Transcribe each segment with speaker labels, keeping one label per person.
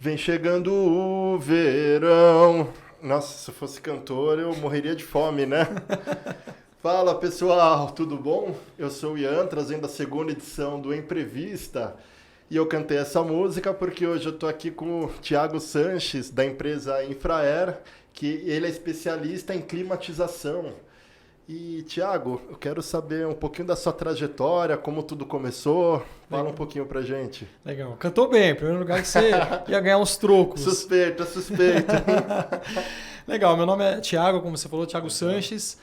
Speaker 1: Vem chegando o verão. Nossa, se eu fosse cantor, eu morreria de fome, né? Fala, pessoal, tudo bom? Eu sou o Ian, trazendo a segunda edição do Imprevista. E eu cantei essa música porque hoje eu tô aqui com o Thiago Sanches, da empresa Infraer, que ele é especialista em climatização. E, Thiago, eu quero saber um pouquinho da sua trajetória, como tudo começou. Fala um pouquinho pra gente.
Speaker 2: Legal. Cantou bem. Em primeiro lugar que você ia ganhar uns trocos.
Speaker 1: Suspeito.
Speaker 2: Legal. Meu nome é Thiago, como você falou, Thiago Sanches.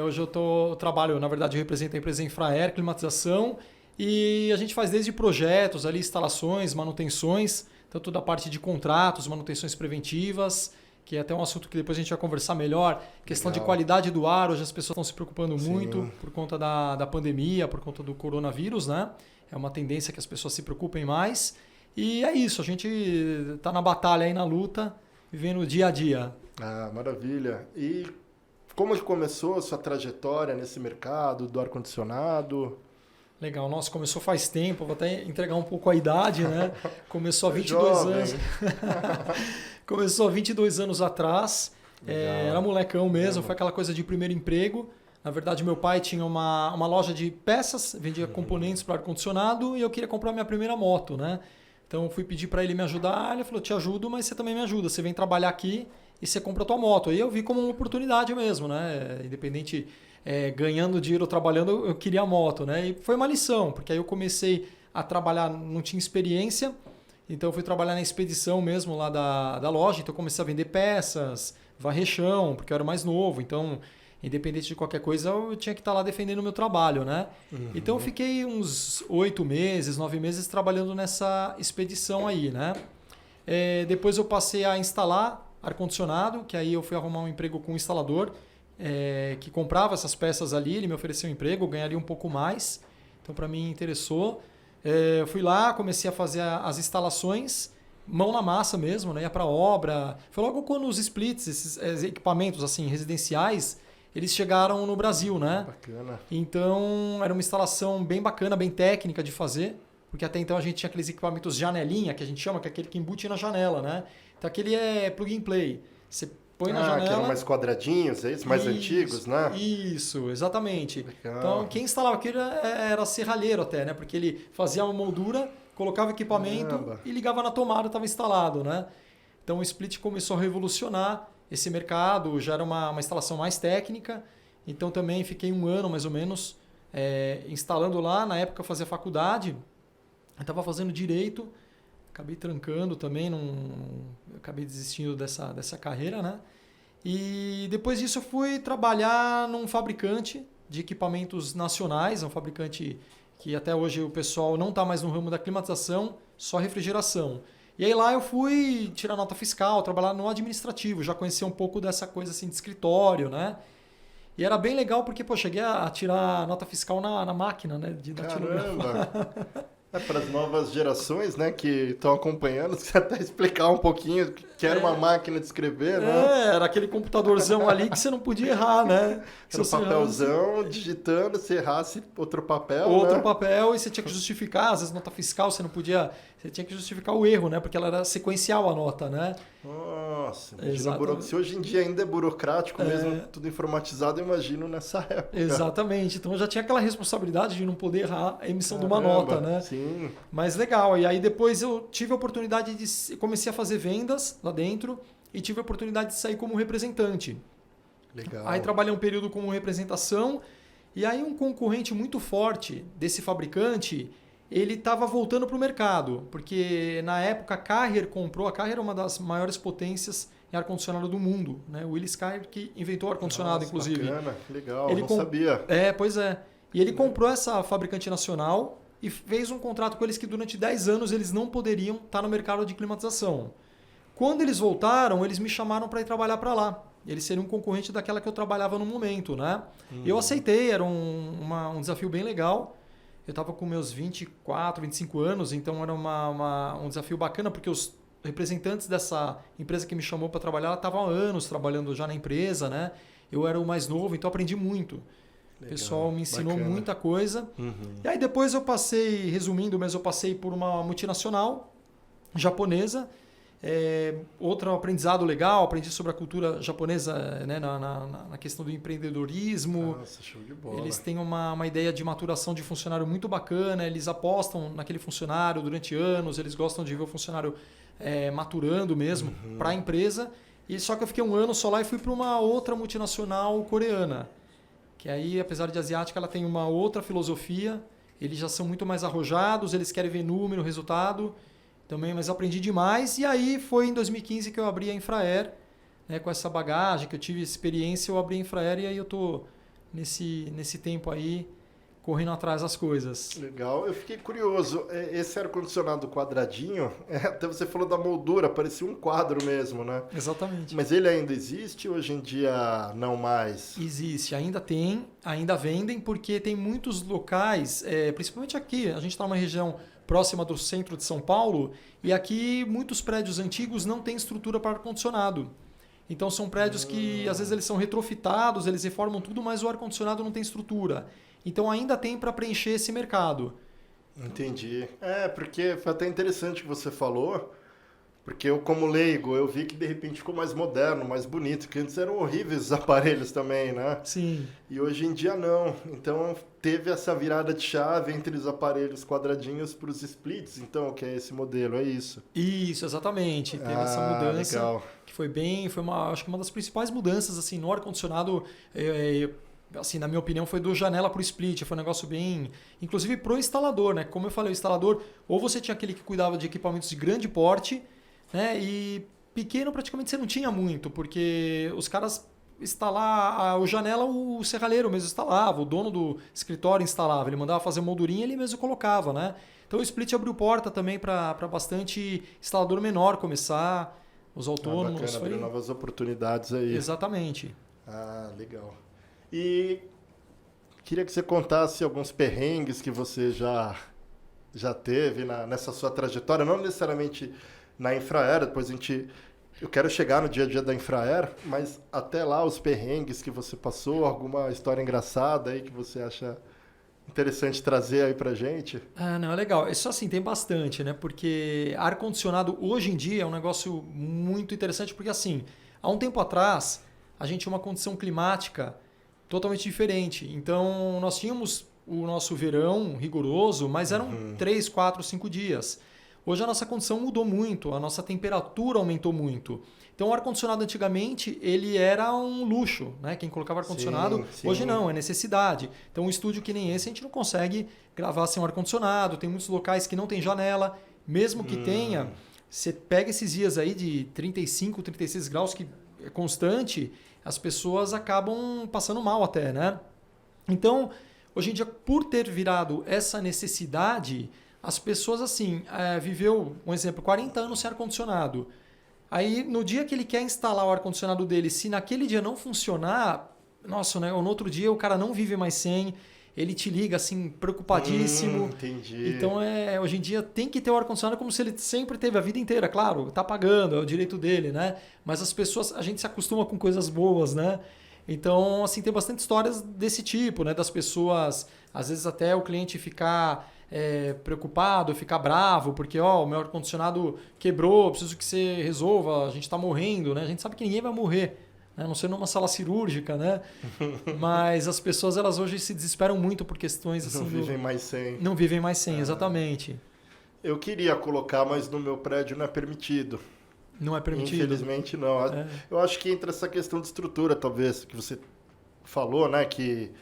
Speaker 2: Hoje eu trabalho, na verdade, eu represento a empresa Infraer, climatização. E a gente faz desde projetos, ali, instalações, manutenções, tanto da parte de contratos, manutenções preventivas, que é até um assunto que depois a gente vai conversar melhor. Questão de qualidade do ar, hoje as pessoas estão se preocupando muito por conta da pandemia, por conta do coronavírus, né? É uma tendência que as pessoas se preocupem mais. E é isso, a gente está na batalha aí, na luta, vivendo o dia a dia.
Speaker 1: Ah, maravilha. E como que começou a sua trajetória nesse mercado do ar-condicionado?
Speaker 2: Legal, nossa, começou faz tempo, vou até entregar um pouco a idade, né? Começou há 22 anos. Começou há 22 anos atrás. Era molecão mesmo, foi aquela coisa de primeiro emprego. Na verdade, meu pai tinha uma loja de peças, vendia componentes para ar-condicionado e eu queria comprar minha primeira moto, né? Então eu fui pedir para ele me ajudar, ele falou, te ajudo, mas você também me ajuda, você vem trabalhar aqui e você compra a tua moto. Aí eu vi como uma oportunidade mesmo, né? Independente... ganhando dinheiro, trabalhando, eu queria a moto, né? E foi uma lição, porque aí eu comecei a trabalhar, não tinha experiência, então eu fui trabalhar na expedição mesmo lá da loja, então eu comecei a vender peças, varrer chão, porque eu era mais novo, então independente de qualquer coisa eu tinha que estar lá defendendo o meu trabalho, né? Então eu fiquei uns 8 meses, 9 meses trabalhando nessa expedição aí, né? Depois eu passei a instalar ar-condicionado, que aí eu fui arrumar um emprego com um instalador, que comprava essas peças ali, ele me ofereceu um emprego, eu ganharia um pouco mais, então para mim interessou. Eu fui lá, comecei a fazer as instalações, mão na massa mesmo, né? Ia para obra. Foi logo quando os splits, esses equipamentos assim residenciais, eles chegaram no Brasil, né?
Speaker 1: Bacana.
Speaker 2: Então era uma instalação bem bacana, bem técnica de fazer, porque até então a gente tinha aqueles equipamentos janelinha, que a gente chama, que é aquele que embute na janela, né? Então aquele é plug and play. Você põe na janela.
Speaker 1: Que eram mais quadradinhos, é isso? Mais antigos, né?
Speaker 2: Isso, exatamente.
Speaker 1: Legal.
Speaker 2: Então, quem instalava aquilo era serralheiro até, né? Porque ele fazia uma moldura, colocava equipamento e ligava na tomada, estava instalado, né? Então, o Split começou a revolucionar esse mercado, já era uma instalação mais técnica. Então, também fiquei 1 ano, mais ou menos, instalando lá. Na época, eu fazia faculdade, eu estava fazendo direito, acabei trancando também, acabei desistindo dessa carreira, né? E depois disso eu fui trabalhar num fabricante de equipamentos nacionais, um fabricante que até hoje o pessoal não está mais no ramo da climatização, só refrigeração. E aí lá eu fui tirar nota fiscal, trabalhar no administrativo, já conhecia um pouco dessa coisa assim de escritório, né? E era bem legal porque, cheguei a tirar nota fiscal na máquina, né? De
Speaker 1: Caramba! Para as novas gerações, né, que estão acompanhando, você até explicar um pouquinho o que era uma máquina de escrever, né?
Speaker 2: Era aquele computadorzão ali que você não podia errar, né?
Speaker 1: Era um papelzão, digitando, se errasse outro papel,
Speaker 2: Outro papel, e você tinha que justificar, às vezes nota fiscal você não podia... Você tinha que justificar o erro, né? Porque ela era sequencial a nota, né?
Speaker 1: Nossa, imagina se hoje em dia ainda é burocrático mesmo, tudo informatizado, eu imagino nessa época.
Speaker 2: Exatamente, então eu já tinha aquela responsabilidade de não poder errar a emissão de uma nota, né?
Speaker 1: Sim.
Speaker 2: Mas legal, e aí depois eu tive a oportunidade de... Comecei a fazer vendas lá dentro e tive a oportunidade de sair como representante.
Speaker 1: Legal.
Speaker 2: Aí trabalhei um período como representação e aí um concorrente muito forte desse fabricante... ele estava voltando para o mercado, porque na época a Carrier comprou, a Carrier é uma das maiores potências em ar-condicionado do mundo, né? O Willis Carrier que inventou o ar-condicionado, inclusive.
Speaker 1: Bacana, legal, não sabia.
Speaker 2: Pois é. E ele comprou essa fabricante nacional e fez um contrato com eles que durante 10 anos eles não poderiam estar no mercado de climatização. Quando eles voltaram, eles me chamaram para ir trabalhar para lá. Eles seriam um concorrente daquela que eu trabalhava no momento, né? Eu aceitei, era um desafio bem legal. Eu estava com meus 24, 25 anos, então era um desafio bacana, porque os representantes dessa empresa que me chamou para trabalhar estavam há anos trabalhando já na empresa, né? Eu era o mais novo, então aprendi muito. Legal, o pessoal me ensinou muita coisa. E aí depois eu passei, resumindo, mas eu passei por uma multinacional japonesa Outro aprendizado legal, aprendi sobre a cultura japonesa, né, na questão do empreendedorismo.
Speaker 1: Nossa, show de bola.
Speaker 2: Eles têm uma ideia de maturação de funcionário muito bacana, eles apostam naquele funcionário durante anos, eles gostam de ver o funcionário maturando mesmo para a empresa. E só que eu fiquei um ano só lá e fui para uma outra multinacional coreana, que aí, apesar de asiática, ela tem uma outra filosofia, eles já são muito mais arrojados, eles querem ver número, resultado também, mas eu aprendi demais. E aí foi em 2015 que eu abri a Infraero, né, com essa bagagem, que eu tive experiência, eu abri a Infraero e aí eu tô nesse tempo aí correndo atrás das coisas.
Speaker 1: Legal, eu fiquei curioso, esse ar-condicionado quadradinho, até você falou da moldura, parecia um quadro mesmo, né?
Speaker 2: Exatamente.
Speaker 1: Mas ele ainda existe? Hoje em dia não mais?
Speaker 2: Existe, ainda tem, ainda vendem, porque tem muitos locais, principalmente aqui, a gente está numa região próxima do centro de São Paulo, e aqui muitos prédios antigos não têm estrutura para ar-condicionado. Então são prédios que às vezes eles são retrofitados, eles reformam tudo, mas o ar-condicionado não tem estrutura. Então ainda tem para preencher esse mercado.
Speaker 1: Entendi. Porque foi até interessante o que você falou, porque eu, como leigo, eu vi que de repente ficou mais moderno, mais bonito, que antes eram horríveis os aparelhos também, né?
Speaker 2: Sim.
Speaker 1: E hoje em dia não. Então teve essa virada de chave entre os aparelhos quadradinhos para os splits, então, que é esse modelo, é isso?
Speaker 2: Isso, exatamente. Teve essa mudança.
Speaker 1: Legal.
Speaker 2: Que foi acho que uma das principais mudanças assim, no ar-condicionado. Assim, na minha opinião, foi do janela para o split. Foi um negócio bem... Inclusive para o instalador, né? Como eu falei, o instalador, ou você tinha aquele que cuidava de equipamentos de grande porte, né? E pequeno praticamente você não tinha muito, porque os caras instalar o janela, o serralheiro mesmo instalava, o dono do escritório instalava, ele mandava fazer moldurinha, ele mesmo colocava, né? Então o split abriu porta também para bastante instalador menor começar, os autônomos.
Speaker 1: Bacana, abriu novas oportunidades aí.
Speaker 2: Exatamente.
Speaker 1: Legal. E queria que você contasse alguns perrengues que você já teve nessa sua trajetória, não necessariamente na Infraero, depois eu quero chegar no dia a dia da Infraero, mas até lá os perrengues que você passou, alguma história engraçada aí que você acha interessante trazer aí pra gente?
Speaker 2: Não, é legal. Isso assim, tem bastante, né? Porque ar-condicionado hoje em dia é um negócio muito interessante, porque assim, há um tempo atrás, a gente tinha uma condição climática totalmente diferente. Então, nós tínhamos o nosso verão rigoroso, mas eram 3, 4, 5 dias. Hoje a nossa condição mudou muito, a nossa temperatura aumentou muito. Então, o ar-condicionado antigamente, ele era um luxo, né? Quem colocava ar-condicionado, hoje não, é necessidade. Então, um estúdio que nem esse, a gente não consegue gravar sem ar-condicionado. Tem muitos locais que não tem janela. Mesmo que tenha, você pega esses dias aí de 35, 36 graus, que é constante, as pessoas acabam passando mal até, né? Então, hoje em dia, por ter virado essa necessidade, as pessoas, assim, viveu, um exemplo, 40 anos sem ar-condicionado. Aí, no dia que ele quer instalar o ar-condicionado dele, se naquele dia não funcionar, nossa, né? Ou no outro dia o cara não vive mais sem, ele te liga, assim, preocupadíssimo.
Speaker 1: Entendi.
Speaker 2: Então, hoje em dia tem que ter o ar-condicionado como se ele sempre teve a vida inteira. Claro, tá pagando, é o direito dele, né? Mas as pessoas, a gente se acostuma com coisas boas, né? Então, assim, tem bastante histórias desse tipo, né? Das pessoas, às vezes até o cliente ficar preocupado, ficar bravo, porque, o meu ar-condicionado quebrou, preciso que você resolva, a gente tá morrendo, né? A gente sabe que ninguém vai morrer, a não ser numa sala cirúrgica, né? Mas as pessoas, elas hoje se desesperam muito por questões assim...
Speaker 1: Não vivem mais sem.
Speaker 2: Não vivem mais sem, exatamente.
Speaker 1: Eu queria colocar, mas no meu prédio não é permitido.
Speaker 2: Não é permitido?
Speaker 1: Infelizmente não. Eu acho que entra essa questão de estrutura, talvez, que você falou, né? Que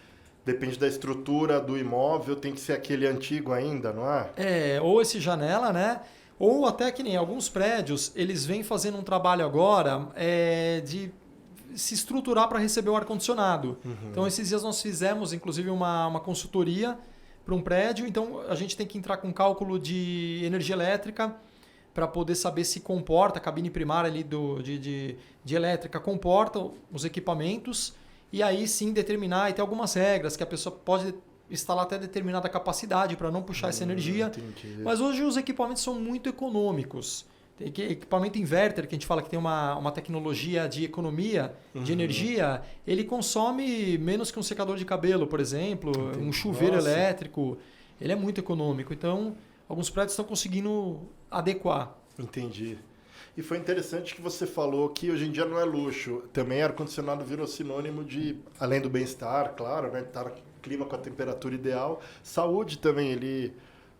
Speaker 1: depende da estrutura do imóvel, tem que ser aquele antigo ainda, não é?
Speaker 2: Ou esse janela, né? Ou até que nem alguns prédios, eles vêm fazendo um trabalho agora de se estruturar para receber o ar-condicionado. Então, esses dias nós fizemos, inclusive, uma consultoria para um prédio. Então, a gente tem que entrar com cálculo de energia elétrica para poder saber se comporta, a cabine primária ali de elétrica comporta os equipamentos e aí sim determinar, e tem algumas regras que a pessoa pode instalar até determinada capacidade para não puxar essa energia.
Speaker 1: Entendi.
Speaker 2: Mas hoje os equipamentos são muito econômicos. Tem equipamento inverter, que a gente fala que tem uma tecnologia de economia de energia, ele consome menos que um secador de cabelo, por exemplo, um chuveiro elétrico. Ele é muito econômico. Então, alguns prédios estão conseguindo adequar.
Speaker 1: Entendi. E foi interessante que você falou que hoje em dia não é luxo. Também ar-condicionado virou sinônimo de, além do bem-estar, claro, né? Estar no clima com a temperatura ideal. Saúde também, ele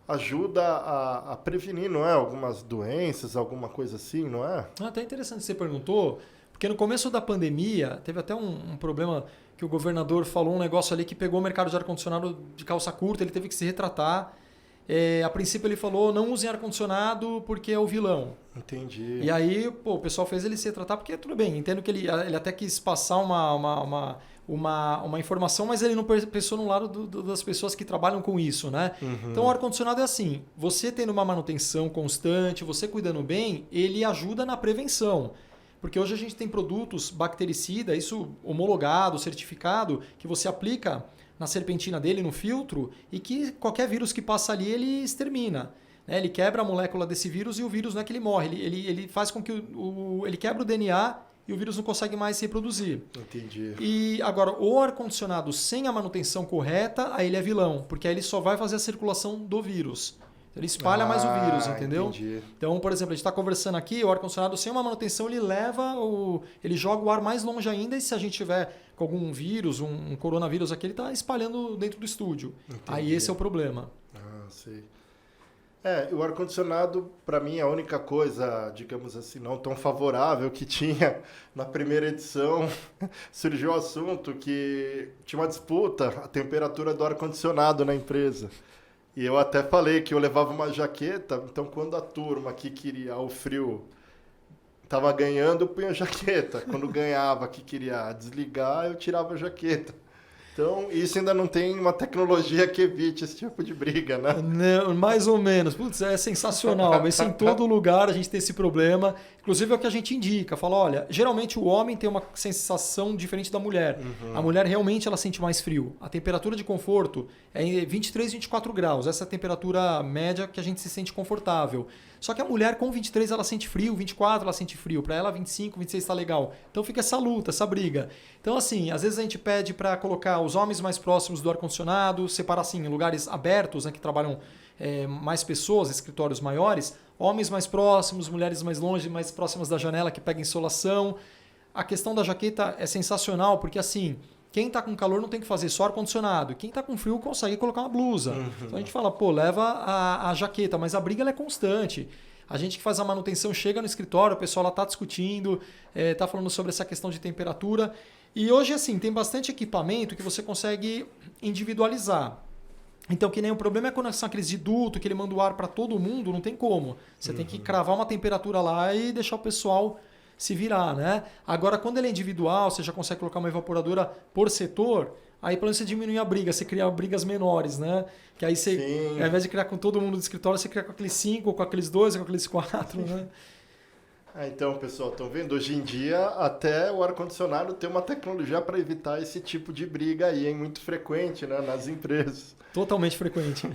Speaker 1: ajuda a prevenir, não é? Algumas doenças, alguma coisa assim, não é?
Speaker 2: Até interessante que você perguntou, porque no começo da pandemia teve até um problema que o governador falou um negócio ali que pegou o mercado de ar-condicionado de calça curta, ele teve que se retratar. A princípio ele falou, não usem ar-condicionado porque é o vilão.
Speaker 1: Entendi.
Speaker 2: E aí, pô, o pessoal fez ele se retratar porque tudo bem, entendo que ele até quis passar uma informação, mas ele não pensou no lado das pessoas que trabalham com isso, né?
Speaker 1: Uhum.
Speaker 2: Então o ar-condicionado é assim, você tendo uma manutenção constante, você cuidando bem, ele ajuda na prevenção. Porque hoje a gente tem produtos bactericida, isso homologado, certificado, que você aplica na serpentina dele, no filtro, e que qualquer vírus que passa ali, ele extermina. Ele quebra a molécula desse vírus e o vírus não é que ele morre, ele faz com que ele quebra o DNA e o vírus não consegue mais se reproduzir.
Speaker 1: Entendi.
Speaker 2: E agora, o ar-condicionado sem a manutenção correta, aí ele é vilão, porque aí ele só vai fazer a circulação do vírus. Ele espalha mais o vírus, entendeu?
Speaker 1: Entendi.
Speaker 2: Então, por exemplo, a gente está conversando aqui, o ar-condicionado sem uma manutenção, ele joga o ar mais longe ainda, e se a gente tiver com algum vírus, um coronavírus aqui, ele está espalhando dentro do estúdio.
Speaker 1: Entendi.
Speaker 2: Aí esse é o problema.
Speaker 1: Sei. O ar-condicionado, para mim, é a única coisa, digamos assim, não tão favorável que tinha na primeira edição. Surgiu o assunto que tinha uma disputa, a temperatura do ar-condicionado na empresa. E eu até falei que eu levava uma jaqueta, então quando a turma que queria o frio estava ganhando, eu punha a jaqueta. Quando ganhava que queria desligar, eu tirava a jaqueta. Então, isso ainda não tem uma tecnologia que evite esse tipo de briga, né?
Speaker 2: Não, mais ou menos. Putz, é sensacional. Mas em todo lugar a gente tem esse problema. Inclusive é o que a gente indica. Fala, olha, geralmente o homem tem uma sensação diferente da mulher. Uhum. A mulher realmente ela sente mais frio. A temperatura de conforto é 23, 24 graus. Essa é a temperatura média que a gente se sente confortável. Só que a mulher com 23 ela sente frio, 24 ela sente frio. Para ela 25, 26 está legal. Então fica essa luta, essa briga. Então assim, às vezes a gente pede para colocar os homens mais próximos do ar-condicionado, separar assim, em lugares abertos, né, que trabalham mais pessoas, escritórios maiores, homens mais próximos, mulheres mais longe, mais próximas da janela que pega insolação. A questão da jaqueta é sensacional, porque assim, quem está com calor não tem que fazer só ar-condicionado. Quem está com frio consegue colocar uma blusa. Uhum. Então a gente fala, pô, leva a jaqueta, mas a briga ela é constante. A gente que faz a manutenção chega no escritório, o pessoal lá está discutindo, está falando sobre essa questão de temperatura. E hoje, assim, tem bastante equipamento que você consegue individualizar. Então, que nem o problema é quando são aqueles de duto, que ele manda o ar para todo mundo, não tem como. Você tem que cravar uma temperatura lá e deixar o pessoal se virar, né? Agora, quando ele é individual, você já consegue colocar uma evaporadora por setor, aí pelo menos você diminui a briga, você cria brigas menores, né? Que aí você, ao invés de criar com todo mundo do escritório, você cria com aqueles 5, com aqueles 2, com aqueles 4, né?
Speaker 1: Então, pessoal, estão vendo? Hoje em dia, até o ar-condicionado tem uma tecnologia para evitar esse tipo de briga aí, é muito frequente, né, nas empresas.
Speaker 2: Totalmente frequente.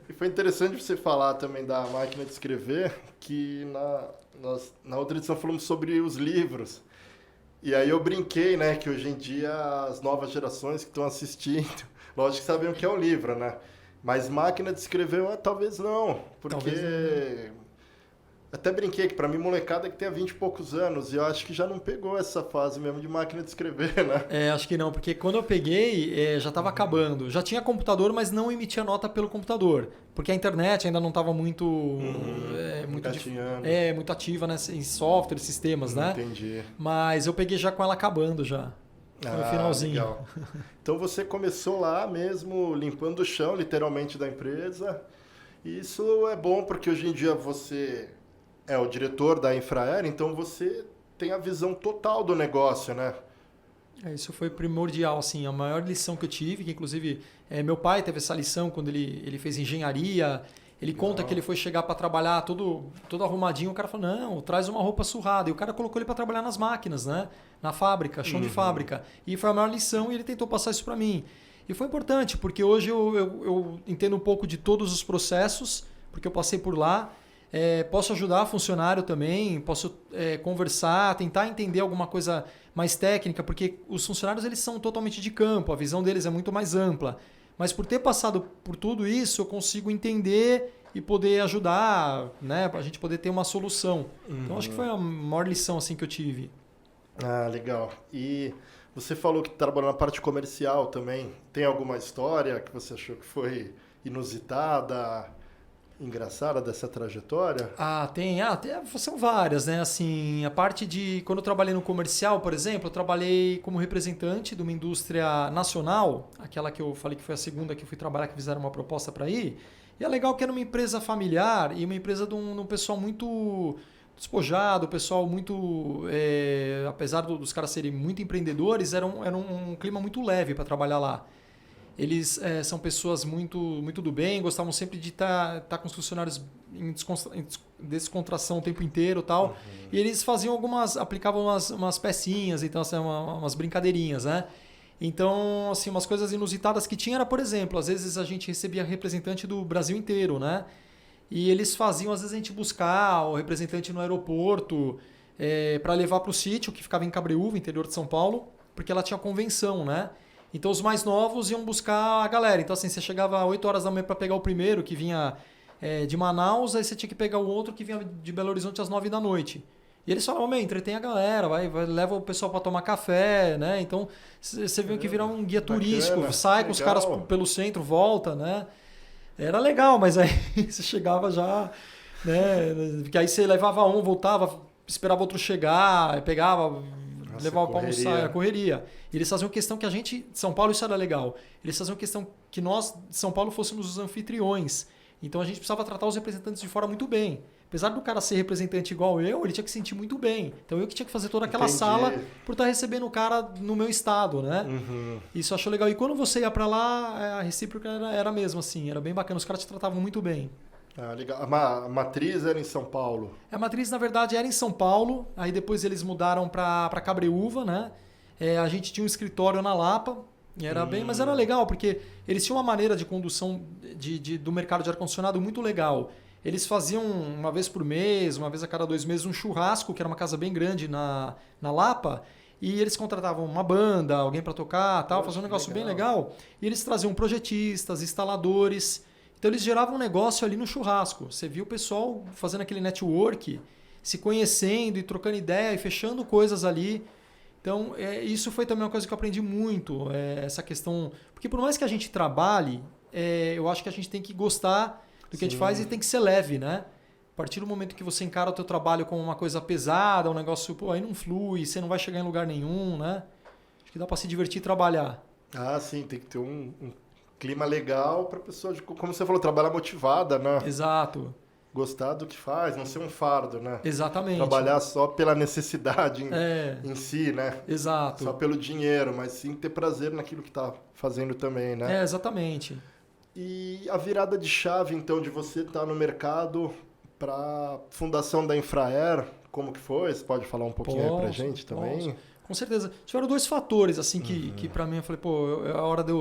Speaker 1: E foi interessante você falar também da máquina de escrever, que na outra edição falamos sobre os livros. E aí eu brinquei, né, que hoje em dia as novas gerações que estão assistindo, lógico que sabem o que é um livro, né? Mas máquina de escrever, talvez não, porque... Talvez não. Até brinquei que para mim molecada que tem 20 e poucos anos, e eu acho que já não pegou essa fase mesmo de máquina de escrever, né?
Speaker 2: Acho que não, porque quando eu peguei, já estava acabando. Já tinha computador, mas não emitia nota pelo computador, porque a internet ainda não estava muito muito ativa, né, em software, sistemas, né?
Speaker 1: Entendi.
Speaker 2: Mas eu peguei já com ela acabando já. No finalzinho.
Speaker 1: Legal. Então você começou lá mesmo limpando o chão, literalmente, da empresa. E isso é bom porque hoje em dia você é o diretor da Infraero, então você tem a visão total do negócio, né?
Speaker 2: Isso foi primordial, assim, a maior lição que eu tive, que inclusive meu pai teve essa lição quando ele fez engenharia. Ele conta que ele foi chegar para trabalhar todo arrumadinho, o cara falou, não, traz uma roupa surrada. E o cara colocou ele para trabalhar nas máquinas, né? Na fábrica, chão de fábrica. E foi a maior lição e ele tentou passar isso para mim. E foi importante, porque hoje eu entendo um pouco de todos os processos, porque eu passei por lá. Posso ajudar funcionário também, posso conversar, tentar entender alguma coisa mais técnica, porque os funcionários eles são totalmente de campo, a visão deles é muito mais ampla. Mas por ter passado por tudo isso, eu consigo entender e poder ajudar, né, para a gente poder ter uma solução. Então acho que foi a maior lição assim que eu tive.
Speaker 1: Ah, legal. E você falou que trabalhou na parte comercial também. Tem alguma história que você achou que foi inusitada, engraçada dessa trajetória?
Speaker 2: Tem, são várias, né? Assim, a parte de quando eu trabalhei no comercial, por exemplo, eu trabalhei como representante de uma indústria nacional, aquela que eu falei que foi a segunda que eu fui trabalhar, que fizeram uma proposta para ir. E é legal que era uma empresa familiar e uma empresa de um pessoal muito despojado, o pessoal muito, apesar dos caras serem muito empreendedores, era um clima muito leve para trabalhar lá. Eles são pessoas muito do bem, gostavam sempre de estar com os funcionários em descontração o tempo inteiro e tal. E eles aplicavam umas pecinhas, então assim, umas brincadeirinhas, né? Então, assim, umas coisas inusitadas que tinha era, por exemplo, às vezes a gente recebia representante do Brasil inteiro, né? E eles faziam, às vezes, a gente buscar o representante no aeroporto para levar para o sítio, que ficava em Cabreúva, interior de São Paulo, porque ela tinha convenção, né? Então os mais novos iam buscar a galera. Então assim, você chegava às 8 horas da manhã para pegar o primeiro, que vinha de Manaus, aí você tinha que pegar o outro que vinha de Belo Horizonte às 9 da noite. E eles falavam, entretém a galera, leva o pessoal para tomar café, né? Então você viu que virar um guia turístico, sai legal. Com os caras pelo centro, volta, né? Era legal, mas aí você chegava já, né? Porque aí você levava um, voltava, esperava outro chegar, pegava... levava para almoçar, a correria. E eles faziam questão que a gente, de São Paulo, isso era legal. Eles faziam questão que nós, de São Paulo, fôssemos os anfitriões. Então a gente precisava tratar os representantes de fora muito bem. Apesar do cara ser representante igual eu, ele tinha que se sentir muito bem. Então eu que tinha que fazer toda aquela sala por estar recebendo o cara no meu estado, né? Isso eu acho legal. E quando você ia para lá, a recíproca era mesmo assim, era bem bacana. Os caras te tratavam muito bem.
Speaker 1: Ah, legal. A matriz era em São Paulo?
Speaker 2: A matriz, na verdade, era em São Paulo. Aí depois eles mudaram para Cabreúva, né? A gente tinha um escritório na Lapa. E era bem, mas era legal, porque eles tinham uma maneira de condução do mercado de ar-condicionado muito legal. Eles faziam uma vez por mês, uma vez a cada 2 meses, um churrasco, que era uma casa bem grande na Lapa. E eles contratavam uma banda, alguém para tocar, tal, faziam um negócio bem legal. E eles traziam projetistas, instaladores. Então eles geravam um negócio ali no churrasco. Você viu o pessoal fazendo aquele network, se conhecendo e trocando ideia e fechando coisas ali. Então isso foi também uma coisa que eu aprendi muito, essa questão... Porque por mais que a gente trabalhe, eu acho que a gente tem que gostar do que a gente faz e tem que ser leve, né? A partir do momento que você encara o teu trabalho como uma coisa pesada, um negócio, aí não flui, você não vai chegar em lugar nenhum, né? Acho que dá para se divertir e trabalhar.
Speaker 1: Ah, sim, tem que ter um clima legal para a pessoa, como você falou, trabalhar motivada, né?
Speaker 2: Exato.
Speaker 1: Gostar do que faz, não ser um fardo, né?
Speaker 2: Exatamente.
Speaker 1: Trabalhar só pela necessidade em si, né?
Speaker 2: Exato.
Speaker 1: Só pelo dinheiro, mas sim ter prazer naquilo que está fazendo também, né?
Speaker 2: Exatamente.
Speaker 1: E a virada de chave, então, de você estar no mercado para a fundação da Infraer, como que foi? Você pode falar um pouquinho aí pra gente também?
Speaker 2: Posso. Com certeza. Tiveram 2 fatores, assim, que para mim eu falei, é a hora de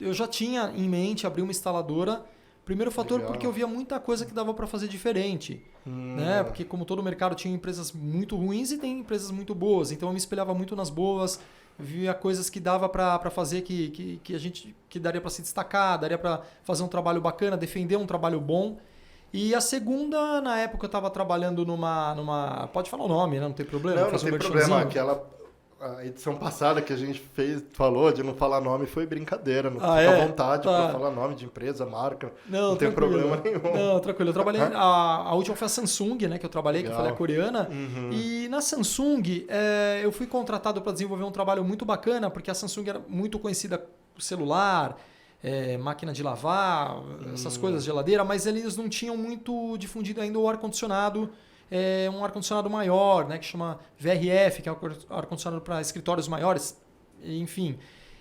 Speaker 2: eu já tinha em mente abrir uma instaladora. Primeiro fator, porque eu via muita coisa que dava para fazer diferente. Né? Porque como todo mercado tinha empresas muito ruins e tem empresas muito boas. Então eu me espelhava muito nas boas, via coisas que dava para fazer que daria para se destacar, daria para fazer um trabalho bacana, defender um trabalho bom. E a segunda, na época eu estava trabalhando numa... Pode falar o nome, né? Não tem problema?
Speaker 1: Não tem problema. A edição passada que a gente falou de não falar nome foi brincadeira. Não fica à vontade para falar nome de empresa, marca. Não tem problema nenhum.
Speaker 2: Não, tranquilo. Eu trabalhei... A última foi a Samsung, né? Que eu trabalhei, legal. Que eu falei a coreana. E na Samsung, eu fui contratado para desenvolver um trabalho muito bacana, porque a Samsung era muito conhecida por celular, máquina de lavar, essas coisas, geladeira, mas eles não tinham muito difundido ainda o ar-condicionado. Um ar-condicionado maior, né, que chama VRF, que é o ar-condicionado para escritórios maiores, enfim.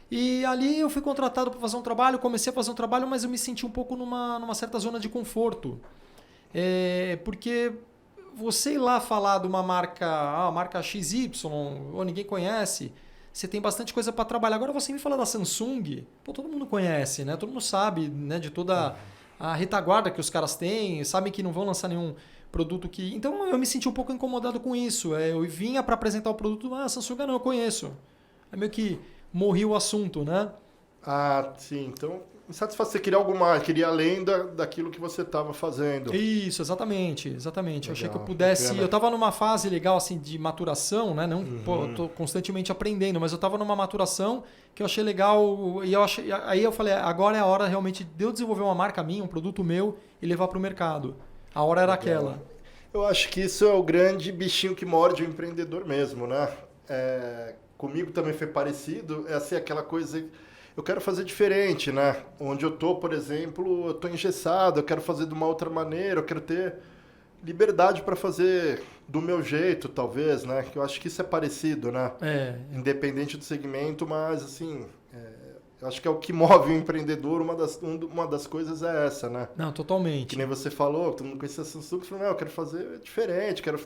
Speaker 2: E ali eu fui contratado para fazer um trabalho, comecei a fazer um trabalho, mas eu me senti um pouco numa certa zona de conforto. Porque você ir lá falar de uma marca XY, ou ninguém conhece, você tem bastante coisa para trabalhar. Agora você me fala da Samsung, todo mundo conhece, né? Todo mundo sabe, né, de toda a retaguarda que os caras têm, sabem que não vão lançar nenhum produto que... Então eu me senti um pouco incomodado com isso. Eu vinha para apresentar o produto, Samsung não, eu conheço. É meio que morri o assunto, né?
Speaker 1: Ah, sim. Então insatisfação, você queria algo mais, queria além daquilo que você estava fazendo.
Speaker 2: Isso, exatamente. Legal, eu achei que eu pudesse... Bacana. Eu estava numa fase legal assim, de maturação, né? Não, pô, eu estou constantemente aprendendo, mas eu estava numa maturação que eu achei legal. E aí eu falei, agora é a hora realmente de eu desenvolver uma marca minha, um produto meu e levar para o mercado. A hora era aquela.
Speaker 1: Eu acho que isso é o grande bichinho que morde o empreendedor mesmo, né? Comigo também foi parecido, é assim, aquela coisa... Eu quero fazer diferente, né? Onde eu tô, por exemplo, eu tô engessado, eu quero fazer de uma outra maneira, eu quero ter liberdade para fazer do meu jeito, talvez, né? Que eu acho que isso é parecido, né? Independente do segmento, mas assim... Eu acho que é o que move o empreendedor, uma das coisas é essa, né?
Speaker 2: Não, totalmente.
Speaker 1: Que nem você falou, todo mundo conhecia a Samsung, você falou, não, eu quero fazer diferente, quero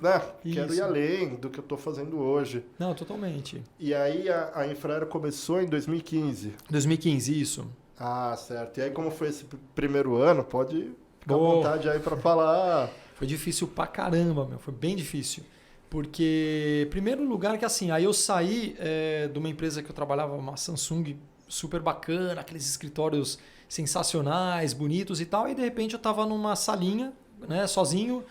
Speaker 1: ir além do que eu estou fazendo hoje.
Speaker 2: Não, totalmente.
Speaker 1: E aí a Infraero começou em 2015.
Speaker 2: 2015, isso.
Speaker 1: Ah, certo. E aí como foi esse primeiro ano? Pode ficar à vontade aí para falar.
Speaker 2: Foi difícil pra caramba, meu, foi bem difícil. Porque, primeiro lugar que assim, aí eu saí de uma empresa que eu trabalhava, uma Samsung, super bacana, aqueles escritórios sensacionais, bonitos e tal, e de repente eu estava numa salinha, né, sozinho.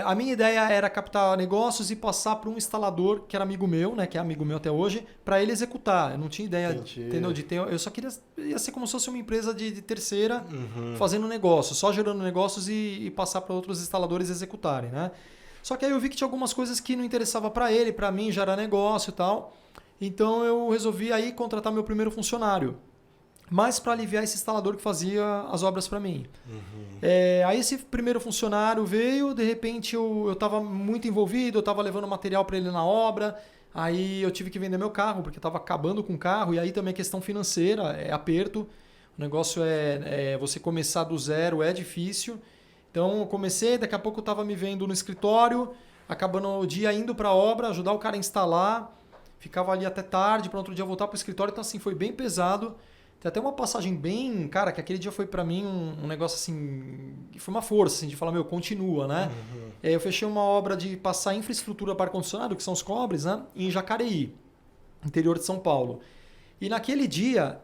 Speaker 2: A minha ideia era captar negócios e passar para um instalador que era amigo meu, né, que é amigo meu até hoje, para ele executar. Eu não tinha ideia, entendeu, de ter. Eu só queria ia ser como se fosse uma empresa de terceira fazendo negócio, só gerando negócios e passar para outros instaladores executarem, né? Só que aí eu vi que tinha algumas coisas que não interessava para ele, para mim já era negócio e tal. Então eu resolvi aí contratar meu primeiro funcionário, mas para aliviar esse instalador que fazia as obras para mim. Aí esse primeiro funcionário veio, de repente eu estava muito envolvido, eu estava levando material para ele na obra, aí eu tive que vender meu carro, porque estava acabando com o carro, e aí também a questão financeira, é aperto, o negócio você começar do zero é difícil. Então eu comecei, daqui a pouco eu estava me vendo no escritório, acabando o dia indo para a obra, ajudar o cara a instalar, ficava ali até tarde para outro dia voltar para o escritório, então assim, foi bem pesado. Tem até uma passagem bem... Cara, que aquele dia foi para mim um negócio assim... Foi uma força, assim, de falar, continua, né? Eu fechei uma obra de passar infraestrutura para ar-condicionado, que são os cobres, né? Em Jacareí, interior de São Paulo. E naquele dia,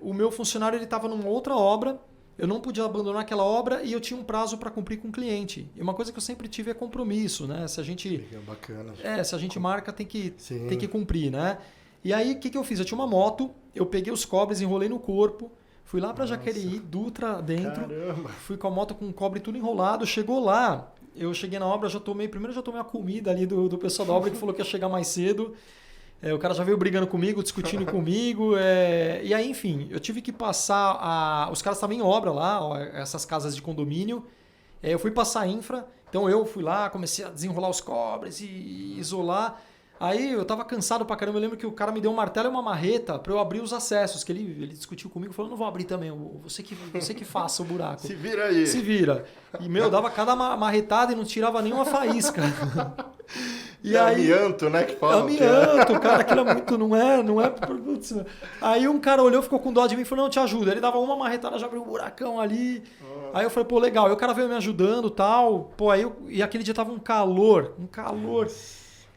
Speaker 2: o meu funcionário estava numa outra obra, eu não podia abandonar aquela obra e eu tinha um prazo para cumprir com o cliente. E uma coisa que eu sempre tive é compromisso, né? Se a gente,
Speaker 1: bacana.
Speaker 2: Se a gente marca, tem que cumprir, né? E aí, o que eu fiz? Eu tinha uma moto, eu peguei os cobres, enrolei no corpo, fui lá para Jacareí, Dutra dentro, fui com a moto com o cobre tudo enrolado, chegou lá, eu cheguei na obra, primeiro já tomei a comida ali do pessoal da obra que falou que ia chegar mais cedo. O cara já veio brigando comigo, discutindo comigo. E aí, enfim, eu tive que passar... Os caras estavam em obra lá, essas casas de condomínio. Eu fui passar a infra. Então eu fui lá, comecei a desenrolar os cobres e isolar. Aí eu tava cansado pra caramba. Eu lembro que o cara me deu um martelo e uma marreta pra eu abrir os acessos. Que ele discutiu comigo, falou, não vou abrir também. Você que faça o buraco.
Speaker 1: Se vira aí.
Speaker 2: Se vira. E, dava cada marretada e não tirava nenhuma faísca.
Speaker 1: E aí, amianto, né? Que fala
Speaker 2: amianto, cara, aquilo é muito, não é. Putz, aí um cara olhou, ficou com dó de mim e falou, não, eu te ajudo. Ele dava uma marretada, já abriu um buracão ali. Aí eu falei, pô, legal. Aí o cara veio me ajudando e tal. Pô, e aquele dia tava um calor.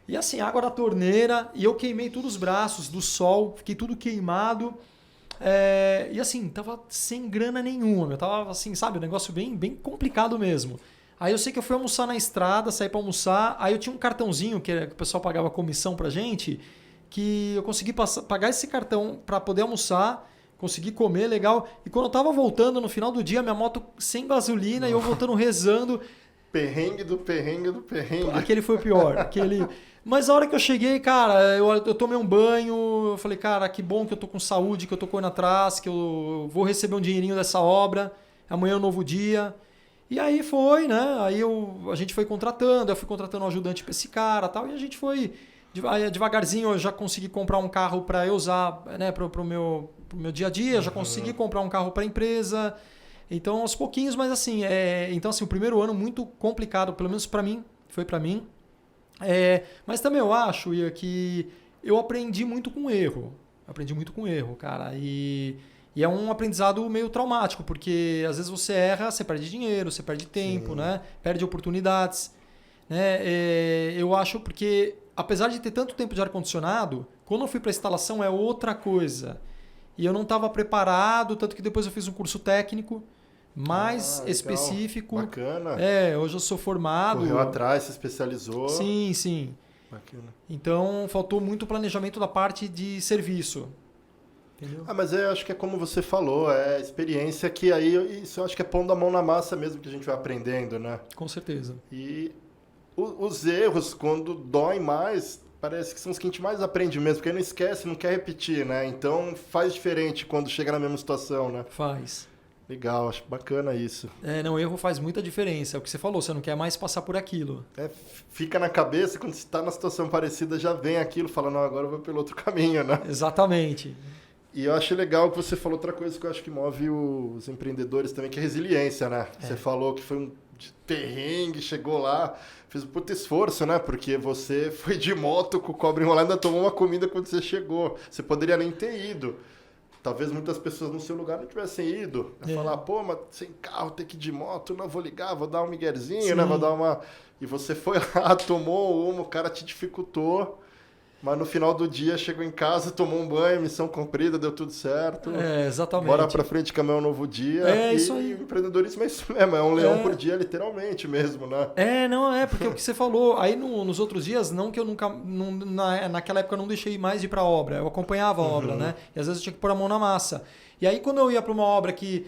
Speaker 2: E assim, água da torneira, e eu queimei todos os braços do sol, fiquei tudo queimado. E assim, tava sem grana nenhuma, tava assim, sabe, um negócio bem, bem complicado mesmo. Aí eu sei que eu fui almoçar na estrada, saí para almoçar, aí eu tinha um cartãozinho que o pessoal pagava comissão pra gente, que eu consegui pagar esse cartão para poder almoçar, consegui comer, legal. E quando eu tava voltando no final do dia, minha moto sem gasolina e eu voltando rezando.
Speaker 1: Perrengue do perrengue.
Speaker 2: Aquele foi o pior. Mas a hora que eu cheguei, cara, eu tomei um banho, eu falei, cara, que bom que eu tô com saúde, que eu tô correndo atrás, que eu vou receber um dinheirinho dessa obra, amanhã é um novo dia. E aí foi, né? Aí a gente foi contratando, eu fui contratando um ajudante para esse cara e tal, e a gente foi devagarzinho, eu já consegui comprar um carro para eu usar, né, pro meu dia a dia, já consegui comprar um carro para a empresa. Então, aos pouquinhos, mas assim, então assim, o primeiro ano muito complicado, pelo menos para mim, foi para mim. Mas também eu acho, Ian, que eu aprendi muito com erro. Cara. E é um aprendizado meio traumático, porque às vezes você erra, você perde dinheiro, você perde tempo, né? Perde oportunidades. Né? Eu acho porque, apesar de ter tanto tempo de ar-condicionado, quando eu fui para a instalação é outra coisa. e eu não estava preparado, tanto que depois eu fiz um curso técnico mais específico.
Speaker 1: Bacana.
Speaker 2: Hoje eu sou formado.
Speaker 1: Correu atrás, se especializou.
Speaker 2: Sim.
Speaker 1: Bacana.
Speaker 2: Então, faltou muito planejamento da parte de serviço. Entendeu?
Speaker 1: Mas eu acho que é como você falou, é experiência que aí, isso eu acho que é pondo a mão na massa mesmo que a gente vai aprendendo, né?
Speaker 2: Com certeza.
Speaker 1: E os erros, quando doem mais, parece que são os que a gente mais aprende mesmo, porque aí não esquece, não quer repetir, né? Então faz diferente quando chega na mesma situação, né?
Speaker 2: Faz.
Speaker 1: Legal, acho bacana isso.
Speaker 2: Erro faz muita diferença. É o que você falou, você não quer mais passar por aquilo.
Speaker 1: Fica na cabeça, quando você está na situação parecida, já vem aquilo, fala, não, agora eu vou pelo outro caminho, né?
Speaker 2: Exatamente.
Speaker 1: E eu achei legal que você falou outra coisa que eu acho que move os empreendedores também, que é a resiliência, né? Você falou que foi um perrengue, chegou lá, fez um puto esforço, né? Porque você foi de moto com o cobre enrolado, ainda tomou uma comida quando você chegou. Você poderia nem ter ido. Talvez muitas pessoas no seu lugar não tivessem ido. Falar, pô, mas sem carro, tem que ir de moto, não vou ligar, vou dar um miguezinho, né? Vou dar uma... E você foi lá, tomou uma, o cara te dificultou, mas no final do dia chegou em casa, tomou um banho, missão cumprida, deu tudo certo.
Speaker 2: Exatamente.
Speaker 1: Bora pra frente, que amanhã é um novo dia.
Speaker 2: Isso aí.
Speaker 1: O empreendedorismo é isso mesmo, é um leão por dia, literalmente mesmo, né?
Speaker 2: Porque o que você falou, aí nos outros dias, não que eu nunca, naquela época eu não deixei mais de ir pra obra, eu acompanhava a obra, né? E às vezes eu tinha que pôr a mão na massa. E aí quando eu ia pra uma obra que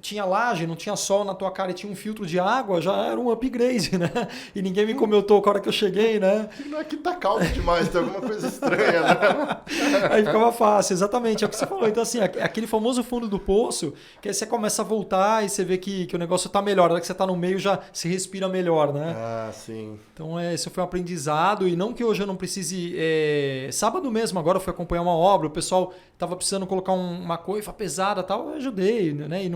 Speaker 2: tinha laje, não tinha sol na tua cara e tinha um filtro de água, já era um upgrade, né? E ninguém me comentou a hora que eu cheguei, né?
Speaker 1: Não é que tá calmo demais, tem alguma coisa estranha, né?
Speaker 2: Aí ficava fácil, exatamente, é o que você falou. Então, assim, aquele famoso fundo do poço, que aí você começa a voltar e você vê que o negócio tá melhor. Na hora que você tá no meio, já se respira melhor, né?
Speaker 1: Sim.
Speaker 2: Então, isso foi um aprendizado. E não que hoje eu não precise... Sábado mesmo, agora eu fui acompanhar uma obra, o pessoal tava precisando colocar uma coifa pesada e tal, eu ajudei, né? E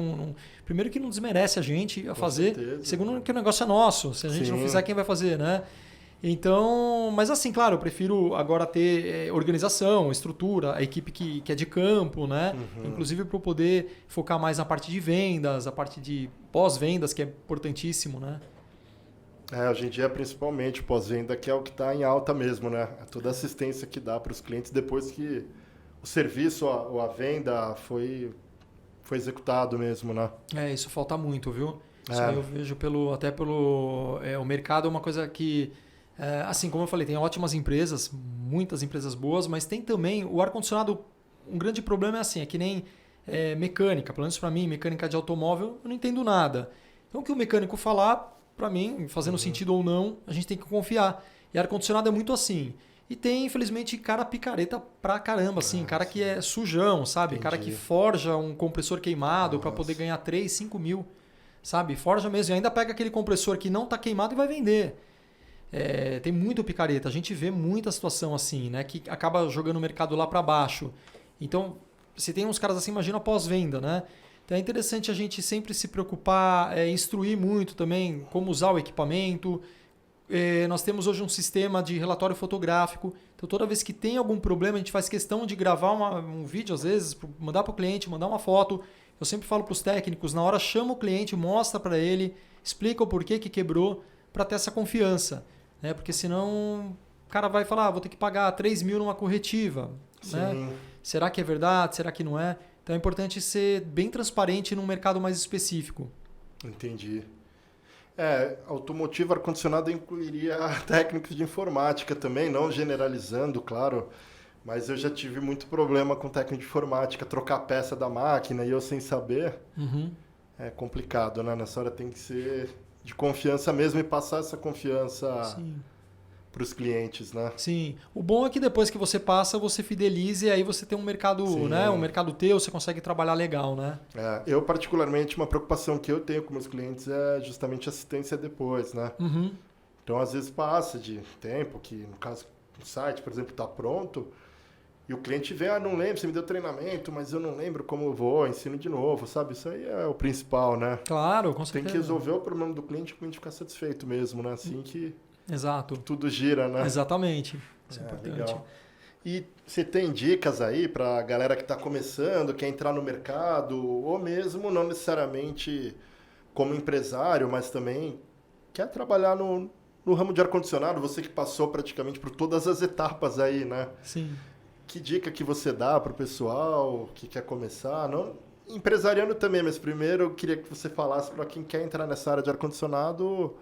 Speaker 2: primeiro que não desmerece a gente a fazer,
Speaker 1: certeza.
Speaker 2: Segundo que o negócio é nosso, se a gente não fizer, quem vai fazer, né? Então, mas assim, claro, eu prefiro agora ter organização, estrutura, a equipe que é de campo, né? Inclusive para eu poder focar mais na parte de vendas, a parte de pós-vendas, que é importantíssimo, né?
Speaker 1: Hoje em dia, principalmente, pós-venda, que é o que está em alta mesmo, né? Toda a assistência que dá para os clientes depois que o serviço ou a venda foi executado mesmo, né?
Speaker 2: Isso falta muito, viu? Isso aí eu vejo até pelo o mercado é uma coisa que, assim como eu falei, tem ótimas empresas, muitas empresas boas, mas tem também o ar-condicionado, um grande problema é que nem mecânica, pelo menos para mim, mecânica de automóvel, eu não entendo nada. Então o que o mecânico falar, para mim, fazendo sentido ou não, a gente tem que confiar. E ar-condicionado é muito assim. E tem, infelizmente, cara picareta pra caramba, assim, cara que é sujão, sabe?
Speaker 1: Entendi.
Speaker 2: Cara que forja um compressor queimado para poder ganhar 3, 5 mil, sabe? Forja mesmo. E ainda pega aquele compressor que não tá queimado e vai vender. Tem muito picareta. A gente vê muita situação assim, né? Que acaba jogando o mercado lá para baixo. Então, se tem uns caras assim, imagina pós-venda, né? Então é interessante a gente sempre se preocupar, instruir muito também como usar o equipamento. Nós temos hoje um sistema de relatório fotográfico. Então, toda vez que tem algum problema, a gente faz questão de gravar um vídeo, às vezes, mandar para o cliente, mandar uma foto. Eu sempre falo para os técnicos, na hora chama o cliente, mostra para ele, explica o porquê que quebrou, para ter essa confiança. Né? Porque senão o cara vai falar, vou ter que pagar 3 mil numa corretiva. Né? Será que é verdade? Será que não é? Então é importante ser bem transparente num mercado mais específico.
Speaker 1: Entendi. Automotivo ar-condicionado incluiria técnicos de informática também, não generalizando, claro, mas eu já tive muito problema com técnico de informática, trocar a peça da máquina e eu sem saber, é complicado, né? Nessa hora tem que ser de confiança mesmo e passar essa confiança para os clientes, né?
Speaker 2: Sim. O bom é que depois que você passa, você fidelize e aí você tem um mercado, né? Um mercado teu, você consegue trabalhar legal, né?
Speaker 1: Eu, particularmente, uma preocupação que eu tenho com meus clientes é justamente assistência depois, né? Então, às vezes passa de tempo, que no caso, o site, por exemplo, está pronto, e o cliente vem, não lembro, você me deu treinamento, mas eu não lembro como eu vou, ensino de novo, sabe? Isso aí é o principal, né?
Speaker 2: Claro, com certeza.
Speaker 1: Tem que resolver o problema do cliente e o cliente ficar satisfeito mesmo, né? Assim que...
Speaker 2: Exato.
Speaker 1: Tudo gira, né?
Speaker 2: Exatamente. Isso é importante.
Speaker 1: Legal. E você tem dicas aí para a galera que está começando, quer entrar no mercado, ou mesmo não necessariamente como empresário, mas também quer trabalhar no ramo de ar-condicionado, você que passou praticamente por todas as etapas aí, né?
Speaker 2: Sim.
Speaker 1: que dica que você dá para o pessoal que quer começar? Não empresariando também, mas primeiro eu queria que você falasse para quem quer entrar nessa área de ar-condicionado